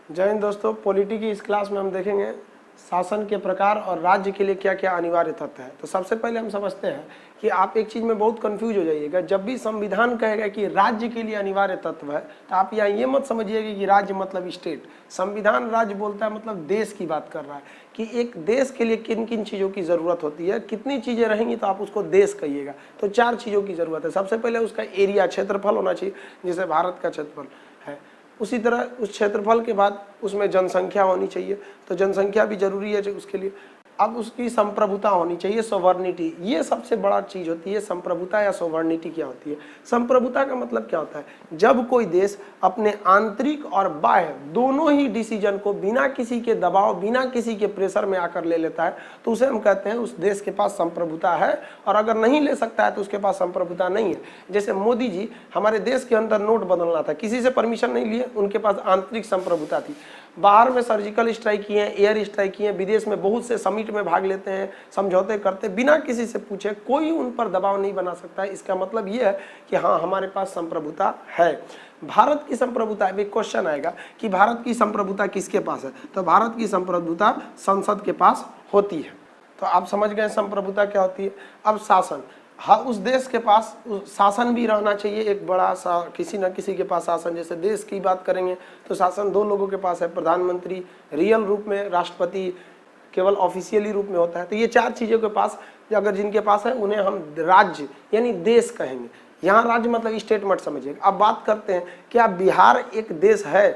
जय हिंद दोस्तों, पॉलिटी की इस क्लास में हम देखेंगे शासन के प्रकार और राज्य के लिए क्या क्या अनिवार्य तथ्य है। तो सबसे पहले हम समझते हैं कि आप एक चीज़ में बहुत कंफ्यूज हो जाइएगा। जब भी संविधान कहेगा कि राज्य के लिए अनिवार्य तत्व है, तो आप यहाँ ये मत समझिएगा कि राज्य मतलब स्टेट। संविधान राज्य बोलता है मतलब देश की बात कर रहा है कि एक देश के लिए किन किन चीज़ों की ज़रूरत होती है, कितनी चीज़ें रहेंगी तो आप उसको देश कहिएगा। तो 4 चीज़ों की ज़रूरत है। सबसे पहले उसका एरिया, क्षेत्रफल होना चाहिए, जैसे भारत का क्षेत्रफल है। उसी तरह उस क्षेत्रफल के बाद उसमें जनसंख्या होनी चाहिए, तो जनसंख्या भी जरूरी है उसके लिए। अब उसकी संप्रभुता होनी चाहिए, सोवर्निटी। ये सबसे बड़ा चीज होती है। संप्रभुता या सोवर्निटी क्या होती है? संप्रभुता का मतलब क्या होता है? जब कोई देश अपने आंतरिक और बाह्य दोनों ही डिसीजन को बिना किसी के दबाव, बिना किसी के प्रेशर में आकर ले लेता है, तो उसे हम कहते हैं उस देश के पास संप्रभुता है। और अगर नहीं ले सकता है तो उसके पास संप्रभुता नहीं है। जैसे मोदी जी हमारे देश के अंदर नोट बदलना था, किसी से परमिशन नहीं लिए, उनके पास आंतरिक संप्रभुता थी। बाहर में सर्जिकल स्ट्राइक किए, एयर स्ट्राइक किए, विदेश में बहुत से समिट में भाग लेते हैं, समझौते करते, बिना किसी से पूछे। कोई उन पर दबाव नहीं बना सकता है। इसका मतलब ये है कि हाँ, हमारे पास संप्रभुता है। भारत की संप्रभुता, अभी क्वेश्चन आएगा कि भारत की संप्रभुता किसके पास है? तो भारत की संप्रभुता संसद के पास होती है। तो आप समझ गए संप्रभुता क्या होती है। अब शासन, हाँ, उस देश के पास शासन भी रहना चाहिए, एक बड़ा सा किसी न किसी के पास शासन। जैसे देश की बात करेंगे तो शासन 2 लोगों के पास है, प्रधानमंत्री रियल रूप में, राष्ट्रपति केवल ऑफिशियली रूप में होता है। तो ये 4 चीज़ों के पास अगर जिनके पास है उन्हें हम राज्य यानी देश कहेंगे। यहाँ राज्य मतलब स्टेट मत समझिएगा। अब बात करते हैं क्या बिहार एक देश है?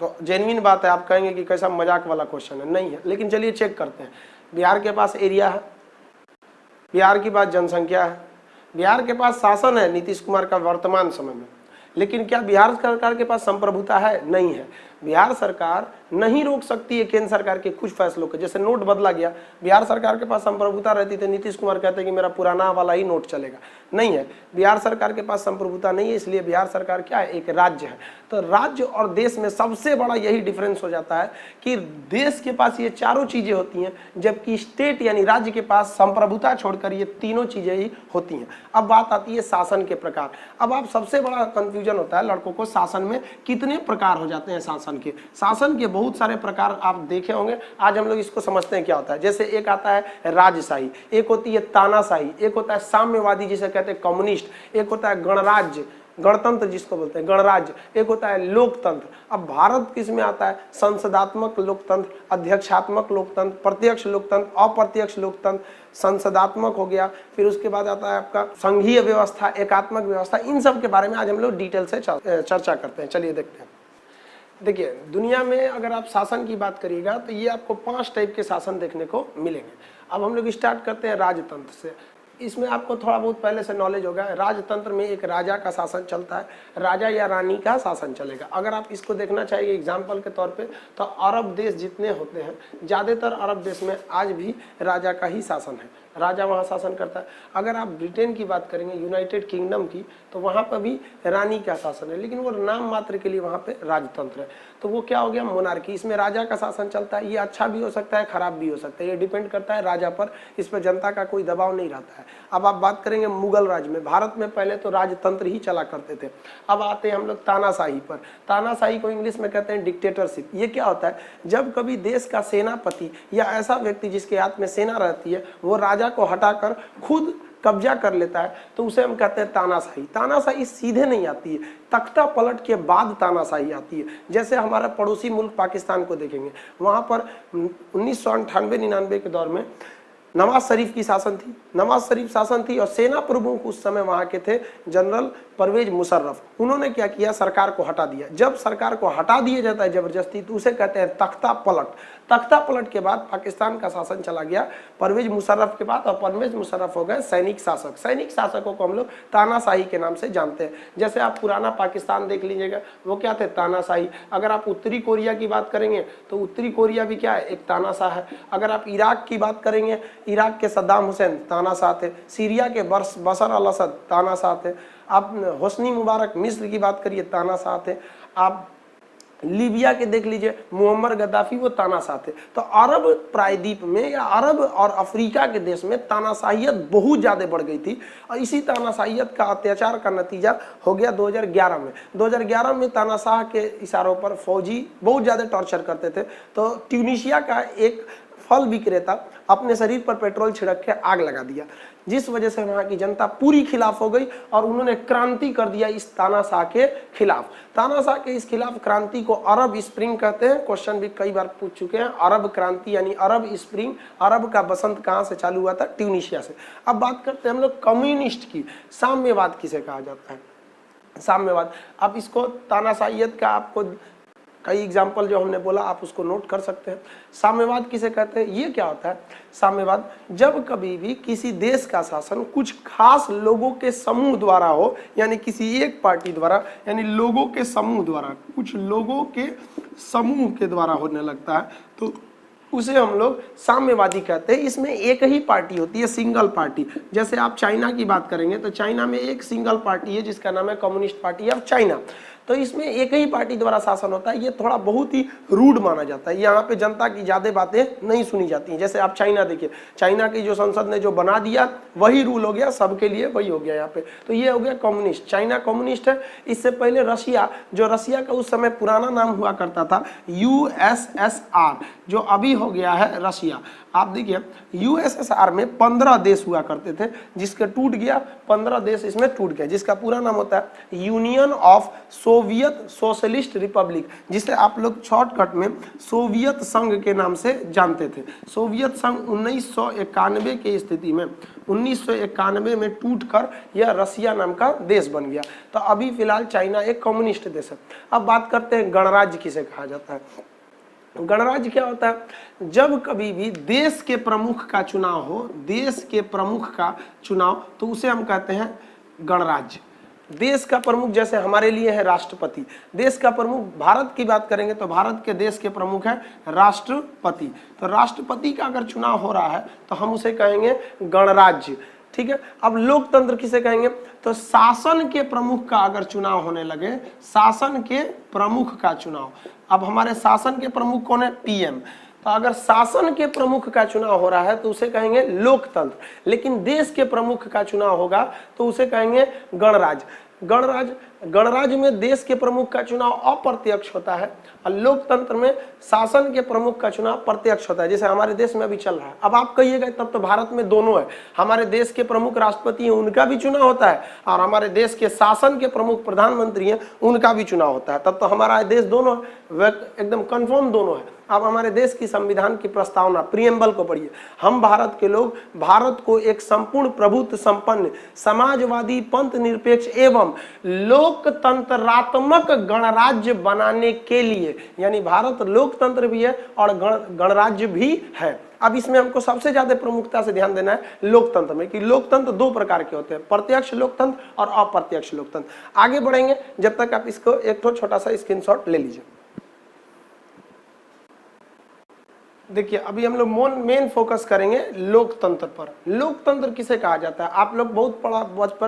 तो जेन्युइन बात है, आप कहेंगे कि कैसा मजाक वाला क्वेश्चन है, नहीं है। लेकिन चलिए चेक करते हैं। बिहार के पास एरिया है, बिहार की बात जनसंख्या है, बिहार के पास शासन है नीतीश कुमार का वर्तमान समय में। लेकिन क्या बिहार सरकार के पास संप्रभुता है? नहीं है। बिहार सरकार नहीं रोक सकती है केंद्र सरकार के कुछ फैसलों को। जैसे नोट बदला गया, बिहार सरकार के पास संप्रभुता रहती थी, नीतीश कुमार कहते हैं कि मेरा पुराना वाला ही नोट चलेगा। नहीं है, बिहार सरकार के पास संप्रभुता नहीं है, इसलिए बिहार सरकार क्या है? एक राज्य है। तो राज्य और देश में सबसे बड़ा यही डिफरेंस हो जाता है कि देश के पास ये चारों चीजें होती हैं, जबकि स्टेट यानी राज्य के पास संप्रभुता छोड़कर ये तीनों चीजें ही होती हैं। अब बात आती है शासन के प्रकार। अब आप सबसे बड़ा कंफ्यूजन होता है लड़कों को, शासन में कितने प्रकार हो जाते हैं? शासन के बहुत सारे प्रकार आप देखे होंगे। आज हम लोग इसको समझते हैं क्या होता है। जैसे एक आता है राजशाही, एक होती है तानाशाही, एक होता है साम्यवादी जिसे कहते हैं कम्युनिस्ट, एक होता है गणराज्य, गणतंत्र जिसको बोलते हैं गणराज्य, एक होता है लोकतंत्र। अब भारत किस में आता है? संसदात्मक लोकतंत्र, अध्यक्षात्मक लोकतंत्र, प्रत्यक्ष लोकतंत्र, अप्रत्यक्ष लोकतंत्र, संसदात्मक हो गया। फिर उसके बाद आता है आपका संघीय व्यवस्था, एकात्मक व्यवस्था। इन सब के बारे में आज हम लोग डिटेल से चर्चा करते हैं। चलिए देखते हैं। देखिए, दुनिया में अगर आप शासन की बात करिएगा तो ये आपको 5 टाइप के शासन देखने को मिलेंगे। अब हम लोग स्टार्ट करते हैं राजतंत्र से। इसमें आपको थोड़ा बहुत पहले से नॉलेज होगा। राजतंत्र में एक राजा का शासन चलता है, राजा या रानी का शासन चलेगा। अगर आप इसको देखना चाहिए एग्जाम्पल के तौर पे, तो अरब देश जितने होते हैं, ज़्यादातर अरब देश में आज भी राजा का ही शासन है, राजा वहाँ शासन करता है। अगर आप ब्रिटेन की बात करेंगे, यूनाइटेड किंगडम की, तो वहाँ पर भी रानी का शासन है, लेकिन वो नाम मात्र के लिए वहाँ पे राजतंत्र है। तो वो क्या हो गया? मोनार्की। इसमें राजा का शासन चलता है। ये अच्छा भी हो सकता है, खराब भी हो सकता है, ये डिपेंड करता है राजा पर। इस पर जनता का कोई दबाव नहीं रहता है। अब आप बात करेंगे मुगल राज में। भारत में पहले तो राजतंत्र ही चला करते थे। अब आते हैं हम लोग तानाशाही पर। तानाशाही को इंग्लिश में कहते हैं डिक्टेटरशिप। ये क्या होता है? जब कभी देश का सेनापति या ऐसा व्यक्ति जिसके हाथ में सेना रहती है, वो राजा को हटाकर खुद कब्जा कर लेता है, तो उसे हम कहते हैं तानाशाही। तानाशाही सीधे नहीं आती है, तख्ता पलट के बाद तानाशाही आती है। जैसे हमारा पड़ोसी मुल्क पाकिस्तान को देखेंगे, वहाँ पर 1998-99 के दौर में नवाज शरीफ की शासन थी। नवाज शरीफ शासन थी और सेना प्रमुख उस समय वहाँ के थे जनरल परवेज मुशर्रफ। उन्होंने क्या किया? सरकार को हटा दिया। जब सरकार को हटा दिया जाता है जबरदस्ती, तो उसे कहते हैं तख्ता पलट। तख्ता पलट के बाद पाकिस्तान का शासन चला गया परवेज मुशर्रफ के बाद, और परवेज मुशर्रफ हो गए सैनिक शासक। सैनिक शासकों को हम लोग तानाशाही के नाम से जानते हैं। जैसे आप पुराना पाकिस्तान देख लीजिएगा, वो क्या थे? तानाशाही। अगर आप उत्तरी कोरिया की बात करेंगे तो उत्तरी कोरिया भी क्या है? एक तानाशाह है। अगर आप इराक की बात करेंगे, इराक के सद्दाम हुसैन तानाशाह थे। सीरिया के बशर अल असद तानाशाह थे। आप होस्नी मुबारक मिस्र की बात करिए, तानाशाह थे। आप लीबिया के देख लीजिए, मुअम्मर गद्दाफी वो तानाशाह थे। तो अरब प्रायद्वीप में या अरब और अफ्रीका के देश में तानाशाहियत बहुत ज़्यादा बढ़ गई थी, और इसी तानाशाहियत का अत्याचार का नतीजा हो गया 2011 में। 2011 में तानाशाह के इशारों पर फौजी बहुत ज़्यादा टॉर्चर करते थे, तो ट्यूनीशिया का एक फल विक्रेता अपने शरीर पर पेट्रोल छिड़क के आग लगा दिया, जिस वजह से वहाँ की जनता पूरी खिलाफ हो गई और उन्होंने क्रांति कर दिया इस तानाशाह के खिलाफ। तानाशाह के इस खिलाफ क्रांति को अरब स्प्रिंग कहते हैं। क्वेश्चन भी कई बार पूछ चुके हैं। अरब क्रांति यानी अरब स्प्रिंग, अरब का बसंत कहाँ से चालू हुआ था? ट्यूनीशिया से। अब बात करते हैं हम लोग कम्युनिस्ट की। साम्यवाद किसे कहा जाता है? साम्यवाद, अब इसको तानाशाहियत का आपको कई एग्जाम्पल जो हमने बोला आप उसको नोट कर सकते हैं। साम्यवाद किसे कहते हैं? ये क्या होता है साम्यवाद? जब कभी भी किसी देश का शासन कुछ खास लोगों के समूह द्वारा हो, यानी किसी एक पार्टी द्वारा, यानी लोगों के समूह द्वारा, कुछ लोगों के समूह के द्वारा होने लगता है, तो उसे हम लोग साम्यवादी कहते हैं। इसमें एक ही पार्टी होती है, सिंगल पार्टी। जैसे आप चाइना की बात करेंगे तो चाइना में एक सिंगल पार्टी है जिसका नाम है कम्युनिस्ट पार्टी ऑफ चाइना। तो इसमें एक ही पार्टी द्वारा शासन होता है। ये थोड़ा बहुत ही रूड माना जाता है, यहाँ पे जनता की ज़्यादा बातें नहीं सुनी जाती हैं। जैसे आप चाइना देखिए, चाइना की जो संसद ने जो बना दिया वही रूल हो गया, सबके लिए वही हो गया यहाँ पे। तो ये हो गया कम्युनिस्ट, चाइना कम्युनिस्ट है। इससे पहले रशिया, जो रशिया का उस समय पुराना नाम हुआ करता था USSR, जो अभी हो गया है रशिया। आप देखिए USSR में 15 देश हुआ करते थे, जिसके टूट गया 15 देश इसमें टूट गया, जिसका पूरा नाम होता है union of Soviet socialist Republic, जिसे आप लोग शॉर्टकट में सोवियत संघ के नाम से जानते थे। सोवियत संघ 1991 की स्थिति में 1991 में टूटकर यह रसिया नाम का देश बन गया। तो अभी फिलहाल चाइना एक कम्युनिस्ट देश है। अब बात करते हैं गणराज्य किसे कहा जाता है। गणराज्य क्या होता है? जब कभी भी देश के प्रमुख का चुनाव हो, देश के प्रमुख का चुनाव, तो उसे हम कहते हैं गणराज्य। देश का प्रमुख जैसे हमारे लिए है राष्ट्रपति, देश का प्रमुख, भारत की बात करेंगे तो भारत के देश के प्रमुख है राष्ट्रपति। तो राष्ट्रपति का अगर चुनाव हो रहा है तो हम उसे कहेंगे गणराज्य। ठीक है। अब लोकतंत्र किसे कहेंगे? तो शासन के प्रमुख का अगर चुनाव होने लगे, शासन के प्रमुख का चुनाव। अब हमारे शासन के प्रमुख कौन है? PM। तो अगर शासन के प्रमुख का चुनाव हो रहा है तो उसे कहेंगे लोकतंत्र। लेकिन देश के प्रमुख का चुनाव होगा तो उसे कहेंगे गणराज्य। गणराज्य में देश के प्रमुख का चुनाव अप्रत्यक्ष होता है और लोकतंत्र में शासन के प्रमुख का चुनाव प्रत्यक्ष होता है, जैसे हमारे देश में अभी चल रहा है। अब आप कहिएगा तब तो भारत में दोनों है, हमारे देश के प्रमुख राष्ट्रपति हैं उनका भी चुनाव होता है और हमारे देश के शासन के प्रमुख प्रधानमंत्री हैं उनका भी चुनाव होता है, तब तो हमारा देश दोनों है, एकदम कंफर्म दोनों है। अब हमारे देश की संविधान की प्रस्तावना प्रीएम्बल को पढ़िए। हम भारत के लोग भारत को एक संपूर्ण प्रभुत्व संपन्न समाजवादी पंथ निरपेक्ष एवं लोकतंत्रात्मक गणराज्य बनाने के लिए, यानी भारत लोकतंत्र भी है और गणराज्य भी है। अब इसमें हमको सबसे ज्यादा प्रमुखता से ध्यान देना है लोकतंत्र में, कि लोकतंत्र दो प्रकार के होते हैं, प्रत्यक्ष लोकतंत्र और अप्रत्यक्ष लोकतंत्र। आगे बढ़ेंगे, जब तक आप इसको एक छोटा सा स्क्रीनशॉट ले लीजिए। देखिए अभी हम लोग मेन फोकस करेंगे लोकतंत्र पर। लोकतंत्र किसे कहा जाता है? आप लोग बहुत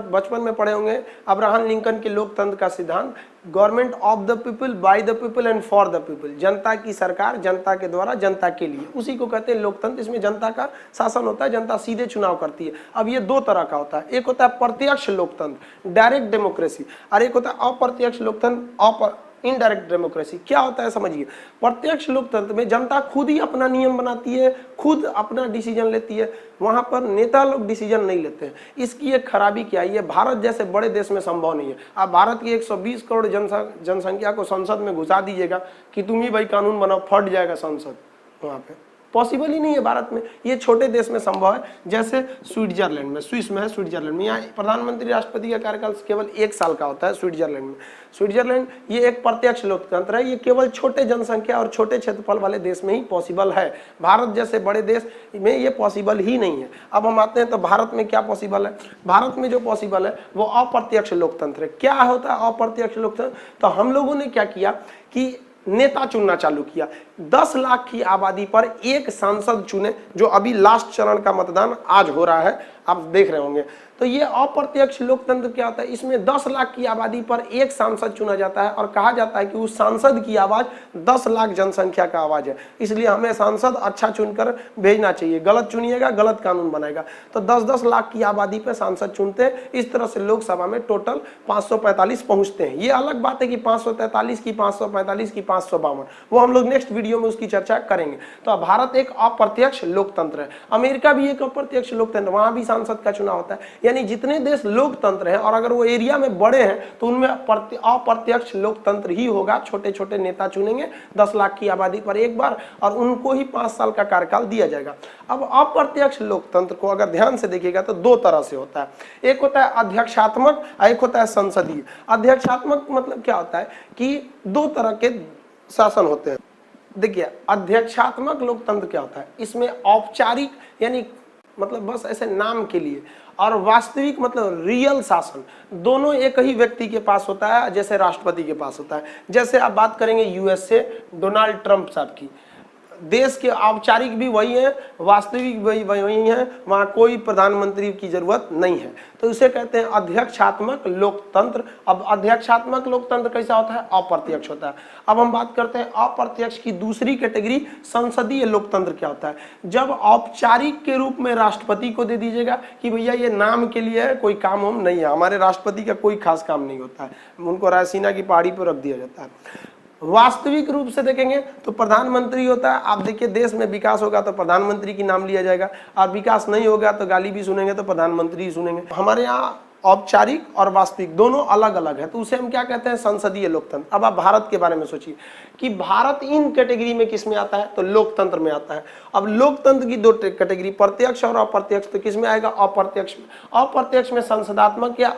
बचपन में पढ़े होंगे अब्राहम लिंकन के लोकतंत्र का सिद्धांत, government of the people, by the people and for the people. जनता की सरकार, जनता के द्वारा, जनता के लिए, उसी को कहते हैं लोकतंत्र। इसमें जनता का शासन होता है, जनता सीधे चुनाव करती है। अब ये दो तरह का होता है, एक होता है प्रत्यक्ष लोकतंत्र डायरेक्ट डेमोक्रेसी, और एक होता है अप्रत्यक्ष लोकतंत्र इनडायरेक्ट डेमोक्रेसी। क्या होता है समझिए। प्रत्यक्ष लोकतंत्र में जनता खुद ही अपना नियम बनाती है, खुद अपना डिसीजन लेती है, वहां पर नेता लोग डिसीजन नहीं लेते हैं। इसकी एक खराबी क्या है, ये भारत जैसे बड़े देश में संभव नहीं है। आप भारत की 120 करोड़ जनसंख्या को संसद में घुसा दीजिएगा कि तुम ही भाई कानून बनाओ, फट जाएगा संसद, वहां पे पॉसिबल ही नहीं है भारत में। ये छोटे देश में संभव है, जैसे स्विट्जरलैंड में, स्विस में है स्विट्जरलैंड में, यहाँ प्रधानमंत्री राष्ट्रपति का कार्यकाल केवल 1 साल का होता है स्विट्जरलैंड में। स्विट्जरलैंड ये एक प्रत्यक्ष लोकतंत्र है, ये केवल छोटे जनसंख्या और छोटे क्षेत्रफल वाले देश में ही पॉसिबल है। भारत जैसे बड़े देश में ये पॉसिबल ही नहीं है। अब हम आते हैं तो भारत में क्या पॉसिबल है। भारत में जो पॉसिबल है वो अप्रत्यक्ष लोकतंत्र है। क्या होता है अप्रत्यक्ष लोकतंत्र? तो हम लोगों ने क्या किया कि नेता चुनना चालू किया। 10 लाख की आबादी पर एक सांसद चुने, जो अभी लास्ट चरण का मतदान आज हो रहा है, आप देख रहे होंगे। तो ये अप्रत्यक्ष लोकतंत्र क्या होता है, इसमें 10 लाख की आबादी पर एक सांसद चुना जाता है और कहा जाता है कि उस सांसद की आवाज 10 लाख जनसंख्या का आवाज है, इसलिए हमें सांसद अच्छा चुनकर भेजना चाहिए, गलत चुनिएगा गलत कानून बनाएगा। तो 10-10 लाख की आबादी पर सांसद चुनते हैं, इस तरह से लोकसभा में टोटल 545 पहुंचते हैं। ये अलग बात है कि 543 की 545 की 552, वो हम लोग नेक्स्ट वीडियो में उसकी चर्चा करेंगे। तो भारत एक अप्रत्यक्ष लोकतंत्र है, अमेरिका भी एक अप्रत्यक्ष लोकतंत्र, वहां भी सांसद का चुनाव होता है। यानी जितने देश लोकतंत्र हैं और अगर वो एरिया में बड़े हैं तो उनमें अप्रत्यक्ष लोकतंत्र ही होगा, छोटे छोटे नेता चुनेंगे 10 लाख की आबादी पर एक बार और उनको ही 5 साल का कार्यकाल दिया जाएगा। अब अप्रत्यक्ष लोकतंत्र को अगर ध्यान से देखिएगा तो दो तरह से होता है, एक होता है अध्यक्षात्मक, एक होता है संसदीय। अध्यक्षात्मक मतलब क्या होता है कि दो तरह के शासन होते हैं। देखिए अध्यक्षात्मक लोकतंत्र क्या होता है, इसमें औपचारिक यानी मतलब बस ऐसे नाम के लिए, और वास्तविक मतलब रियल शासन दोनों एक ही व्यक्ति के पास होता है, जैसे राष्ट्रपति के पास होता है। जैसे आप बात करेंगे यूएस से डोनाल्ड ट्रंप साहब की, देश के औपचारिक भी वही है, वास्तविक भी वही है, वहां कोई प्रधानमंत्री की जरूरत नहीं है, तो इसे कहते हैं अध्यक्षात्मक लोकतंत्र। अब अध्यक्षात्मक लोकतंत्र कैसा होता है, अप्रत्यक्ष होता है। अब हम बात करते हैं अप्रत्यक्ष की दूसरी कैटेगरी, संसदीय लोकतंत्र क्या होता है। जब औपचारिक के रूप में राष्ट्रपति को दे दीजिएगा कि भैया ये नाम के लिए है, कोई काम हम नहीं है, हमारे राष्ट्रपति का कोई खास काम नहीं होता है, उनको रायसीना की पहाड़ी पर रख दिया जाता है। वास्तविक रूप से देखेंगे तो प्रधानमंत्री होता है। आप देखिए देश में विकास होगा तो प्रधानमंत्री की नाम लिया जाएगा, और विकास नहीं होगा तो गाली भी सुनेंगे तो प्रधानमंत्री ही सुनेंगे। हमारे यहाँ औपचारिक और वास्तविक दोनों अलग अलग है, तो उसे हम क्या कहते हैं, संसदीय लोकतंत्र। अब आप भारत के बारे में सोचिए कि भारत इन कैटेगरी में किस में आता है, तो लोकतंत्र में आता है। अब लोकतंत्र की दो कैटेगरी, प्रत्यक्ष और अप्रत्यक्ष, तो किस में आएगा, अप्रत्यक्ष में। अप्रत्यक्ष में संसदात्मक या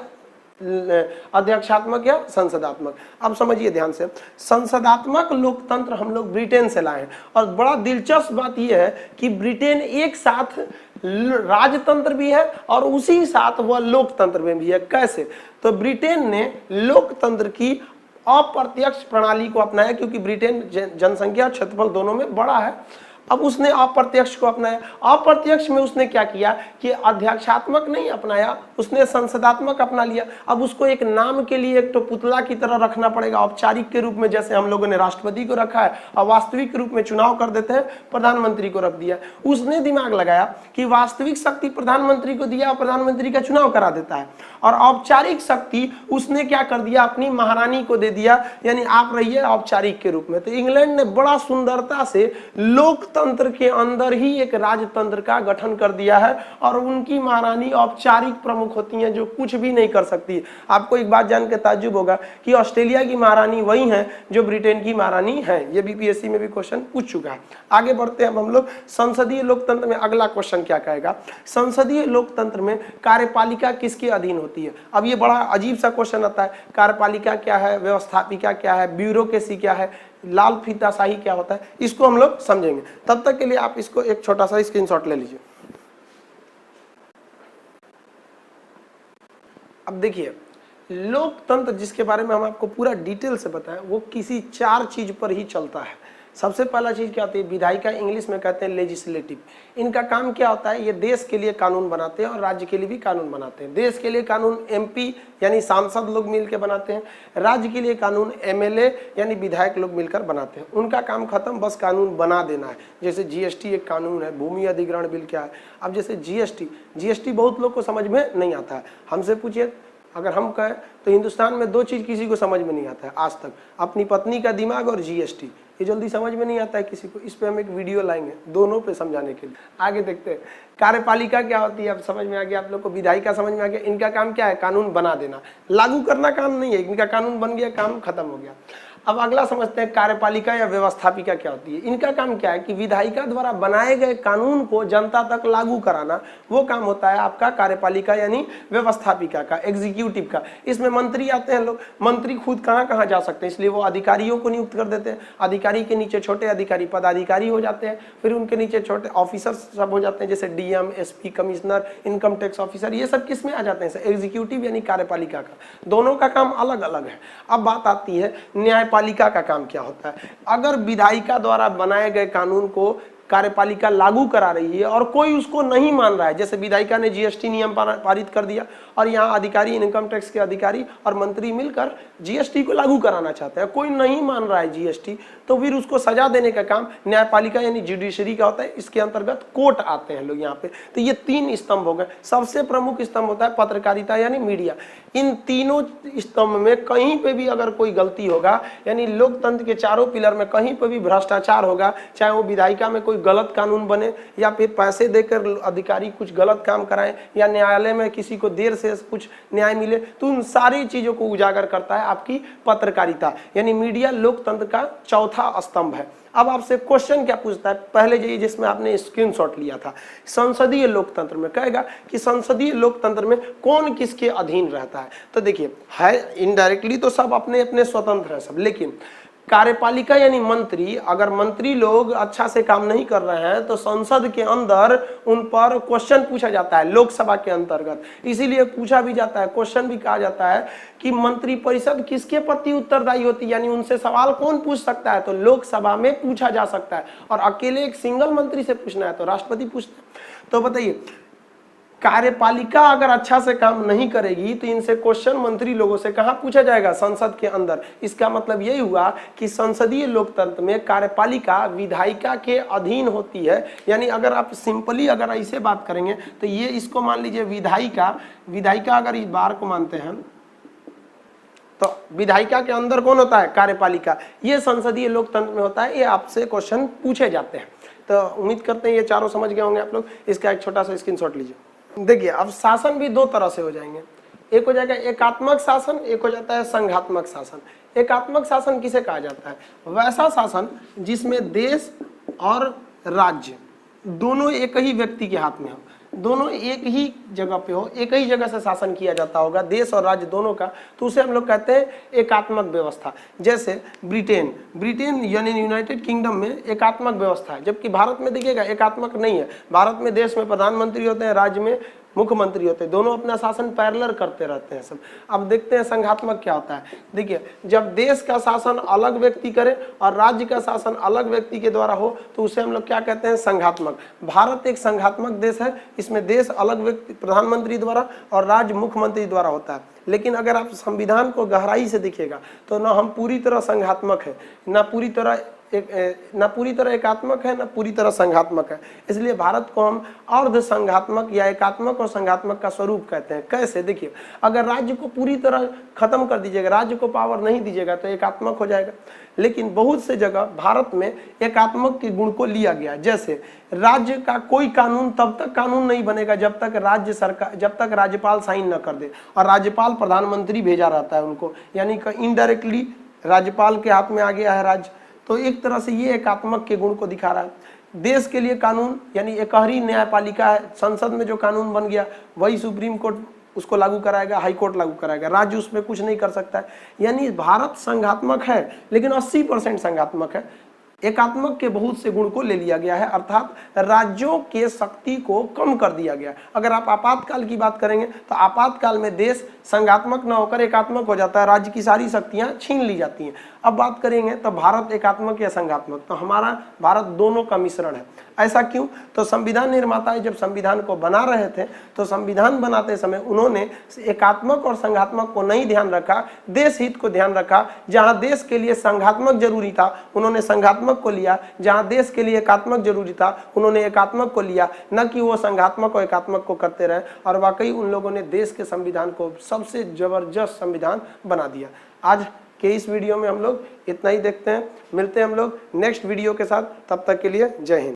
अध्यक्षात्मक या संसदात्मक। अब समझिए ध्यान से, संसदात्मक लोकतंत्र हम लोग ब्रिटेन से लाए हैं, और बड़ा दिलचस्प बात यह है कि ब्रिटेन एक साथ राजतंत्र भी है और उसी साथ वह लोकतंत्र में भी है। कैसे, तो ब्रिटेन ने लोकतंत्र की अप्रत्यक्ष प्रणाली को अपनाया, क्योंकि ब्रिटेन जनसंख्या क्षेत्रफल दोनों में बड़ा है। अब उसने अप्रत्यक्ष को अपनाया। अप्रत्यक्ष में उसने क्या किया कि अध्यक्षात्मक नहीं अपनाया, उसने संसदात्मक अपना लिया। अब उसको एक नाम के लिए एक तो पुतला की तरह रखना पड़ेगा, औपचारिक के रूप में जैसे हम लोगों ने राष्ट्रपति को रखा है, और वास्तविक रूप में चुनाव कर देते हैं, प्रधानमंत्री को रख दिया। उसने दिमाग लगाया कि वास्तविक शक्ति प्रधानमंत्री को दिया, प्रधानमंत्री का चुनाव करा देता है, और औपचारिक शक्ति उसने क्या कर दिया, अपनी महारानी को दे दिया, यानी आप रहिए औपचारिक के रूप में। तो इंग्लैंड ने बड़ा सुंदरता से लोकतंत्र के अंदर ही एक राजतंत्र का गठन कर दिया है, और उनकी महारानी औपचारिक प्रमुख होती हैं जो कुछ भी नहीं कर सकती। आपको एक बात जान के ताज्जुब होगा कि ऑस्ट्रेलिया की महारानी वही है जो ब्रिटेन की महारानी है। ये बीपीएससी में भी क्वेश्चन पूछ चुका है। आगे बढ़ते हैं अब हम लोग संसदीय लोकतंत्र में। अगला क्वेश्चन क्या कहेगा, संसदीय लोकतंत्र में कार्यपालिका किसके अधीन होती है। अब ये बड़ा अजीब सा क्वेश्चन आता है, कार्यपालिका क्या है, व्यवस्थापिका क्या है, ब्यूरोक्रेसी क्या है, लाल फीताशाही क्या होता है, इसको हम लोग समझेंगे। तब तक के लिए आप इसको एक छोटा सा स्क्रीनशॉट ले लीजिए। अब देखिए लोकतंत्र जिसके बारे में हम आपको पूरा डिटेल से बताएं, वो किसी 4 चीज पर ही चलता है। सबसे पहला चीज क्या होती है, विधायिका, इंग्लिश में कहते हैं लेजिस्लेटिव। इनका काम क्या होता है, ये देश के लिए कानून बनाते हैं और राज्य के लिए भी कानून बनाते हैं। देश के लिए कानून एमपी यानी सांसद लोग मिलकर बनाते हैं, राज्य के लिए कानून एमएलए यानी विधायक लोग मिलकर बनाते हैं। उनका काम खत्म, बस कानून बना देना है। जैसे जीएसटी एक कानून है, भूमि अधिग्रहण बिल क्या है। अब जैसे जीएसटी बहुत लोग को समझ में नहीं आता है। हमसे पूछिए, अगर हम कहें तो हिंदुस्तान में 2 चीज किसी को समझ में नहीं आता है आज तक, अपनी पत्नी का दिमाग और जीएसटी। ये जल्दी समझ में नहीं आता है किसी को। इस पे हम एक वीडियो लाएंगे दोनों पे समझाने के लिए। आगे देखते हैं कार्यपालिका क्या होती है। अब समझ में आ गया आप लोग को, विधायिका समझ में आ गया। इनका काम क्या है, कानून बना देना, लागू करना काम नहीं है। इनका कानून बन गया, काम खत्म हो गया। अब अगला समझते हैं कार्यपालिका या व्यवस्थापिका क्या होती है। इनका काम क्या है कि विधायिका द्वारा बनाए गए कानून को जनता तक लागू कराना, वो काम होता है आपका कार्यपालिका यानी व्यवस्थापिका का, एग्जीक्यूटिव का। इसमें मंत्री आते हैं लोग, मंत्री खुद कहाँ कहाँ जा सकते हैं, इसलिए वो अधिकारियों को नियुक्त कर देते हैं। अधिकारी के नीचे छोटे अधिकारी पदाधिकारी हो जाते हैं, फिर उनके नीचे छोटे ऑफिसर सब हो जाते हैं, जैसे DM, SP, commissioner, income tax officer. ये सब किस में आ जाते हैं, एग्जीक्यूटिव यानी कार्यपालिका का। दोनों का काम अलग अलग है। अब बात आती है न्यायपालिका का काम क्या होता है। अगर विधायिका द्वारा बनाए गए कानून को कार्यपालिका लागू करा रही है और कोई उसको नहीं मान रहा है, जैसे विधायिका ने जीएसटी नियम पारित कर दिया और यहाँ अधिकारी, इनकम टैक्स के अधिकारी और मंत्री मिलकर जीएसटी को लागू कराना चाहते हैं, कोई नहीं मान रहा है जीएसटी, तो फिर उसको सजा देने का काम न्यायपालिका यानी जुडिशरी का होता है। इसके अंतर्गत कोर्ट आते हैं लोग यहाँ पे। तो ये 3 स्तंभ हो गए। सबसे प्रमुख स्तंभ होता है पत्रकारिता यानी मीडिया। इन तीनों स्तंभ में कहीं पे भी अगर कोई गलती होगा, यानी लोकतंत्र के चारों पिलर में कहीं पे भी भ्रष्टाचार होगा, चाहे वो विधायिका में कोई गलत कानून बने या फिर पैसे देकर अधिकारी कुछ गलत काम कराएं या न्यायालय में किसी को देर से कुछ न्याय मिले, तो उन सारी चीजों को उजागर करता है आपकी पत्रकारिता यानी मीडिया लोकतंत्र का चौथा स्तंभ है। अब आपसे क्वेश्चन क्या पूछता है, पहले जो जिसमें आपने स्क्रीनशॉट लिया था, संसदीय लोकतंत्र में कहेगा कि संसदीय लोकतंत्र में कौन किसके अधीन रहता है। तो देखिए है इनडायरेक्टली तो सब अपने अपने स्वतंत्र है सब, लेकिन कार्यपालिका यानी मंत्री, अगर मंत्री लोग अच्छा से काम नहीं कर रहे हैं तो संसद के अंदर उन पर क्वेश्चन पूछा जाता है लोकसभा के अंतर्गत। इसीलिए पूछा भी जाता है, क्वेश्चन भी कहा जाता है कि मंत्री परिषद किसके प्रति उत्तरदायी होती है, यानी उनसे सवाल कौन पूछ सकता है, तो लोकसभा में पूछा जा सकता है। और अकेले एक सिंगल मंत्री से पूछना है तो राष्ट्रपति पूछते हैं। तो बताइए कार्यपालिका अगर अच्छा से काम नहीं करेगी तो इनसे क्वेश्चन मंत्री लोगों से कहां पूछा जाएगा, संसद के अंदर। इसका मतलब यही हुआ कि संसदीय लोकतंत्र में कार्यपालिका विधायिका के अधीन होती है। यानी अगर आप सिंपली अगर ऐसे बात करेंगे तो ये इसको मान लीजिए विधायिका अगर इस बार को मानते हैं तो विधायिका के अंदर कौन होता है, कार्यपालिका। ये संसदीय लोकतंत्र में होता है, ये आपसे क्वेश्चन पूछे जाते हैं। तो उम्मीद करते हैं ये चारों समझ गए होंगे आप लोग। इसका एक छोटा सा स्क्रीनशॉट लीजिए। देखिए अब शासन भी 2 तरह से हो जाएंगे, एक हो जाएगा एकात्मक शासन, एक हो जाता है संघात्मक शासन। एकात्मक शासन किसे कहा जाता है, वैसा शासन जिसमें देश और राज्य दोनों एक ही व्यक्ति के हाथ में हो, दोनों एक ही जगह पे हो, एक ही जगह से शासन किया जाता होगा, देश और राज्य दोनों का, तो उसे हम लोग कहते हैं एकात्मक व्यवस्था। जैसे ब्रिटेन यानी यूनाइटेड किंगडम में एकात्मक व्यवस्था है, जबकि भारत में देखिएगा एकात्मक नहीं है। भारत में देश में प्रधानमंत्री होते हैं, राज्य में मुख्यमंत्री होते हैं, दोनों अपना शासन पैरेलल करते रहते हैं सब। अब देखते हैं संघात्मक क्या होता है। देखिए जब देश का शासन अलग व्यक्ति करे और राज्य का शासन अलग व्यक्ति के द्वारा हो तो उसे हम लोग क्या कहते हैं, संघात्मक। भारत एक संघात्मक देश है, इसमें देश अलग व्यक्ति प्रधानमंत्री द्वारा और राज्य मुख्यमंत्री द्वारा होता है। लेकिन अगर आप संविधान को गहराई से देखिएगा तो ना हम पूरी तरह संघात्मक है, ना पूरी तरह एकात्मक है, ना पूरी तरह संघात्मक है। इसलिए भारत को हम अर्ध संघात्मक या एकात्मक और संघात्मक का स्वरूप कहते हैं। कैसे, देखिए अगर राज्य को पूरी तरह खत्म कर दीजिएगा, राज्य को पावर नहीं दीजिएगा तो एकात्मक हो जाएगा। लेकिन बहुत से जगह भारत में एकात्मक के गुण को लिया गया। जैसे राज्य का कोई कानून तब तक कानून नहीं बनेगा जब तक राज्यपाल साइन न कर दे, और राज्यपाल प्रधानमंत्री भेजा रहता है उनको, यानी कि इनडायरेक्टली राज्यपाल के हाथ में आ गया है राज्य। तो एक तरह से ये एकात्मक के गुण को दिखा रहा है। देश के लिए कानून यानी एकहरी न्यायपालिका है, संसद में जो कानून बन गया वही सुप्रीम कोर्ट उसको लागू कराएगा, हाई कोर्ट लागू कराएगा, राज्य उसमें कुछ नहीं कर सकता है। यानी भारत संघात्मक है लेकिन 80% संघात्मक है। एकात्मक के बहुत से गुण को ले लिया गया है, अर्थात राज्यों के शक्ति को कम कर दिया गया। अगर आप आपातकाल की बात करेंगे तो आपातकाल में देश संघात्मक न होकर एकात्मक हो जाता है, राज्य की सारी शक्तियां छीन ली जाती हैं। अब बात करेंगे तो भारत एकात्मक या संघात्मक, तो हमारा भारत दोनों का मिश्रण है। ऐसा क्यों, तो संविधान निर्माता जब संविधान को बना रहे थे तो संविधान बनाते समय उन्होंने एकात्मक और संघात्मक को नहीं ध्यान रखा, देश हित को ध्यान रखा। जहां देश के लिए संघात्मक जरूरी था उन्होंने संघात्मक को लिया, जहां देश के लिए एकात्मक जरूरी था उन्होंने एकात्मक को लिया, न कि वो संघात्मक और एकात्मक को करते रहे। और वाकई उन लोगों ने देश के संविधान को सबसे जबरदस्त संविधान बना दिया। आज के इस वीडियो में हम लोग इतना ही देखते हैं, मिलते हैं हम लोग नेक्स्ट वीडियो के साथ, तब तक के लिए जय हिंद।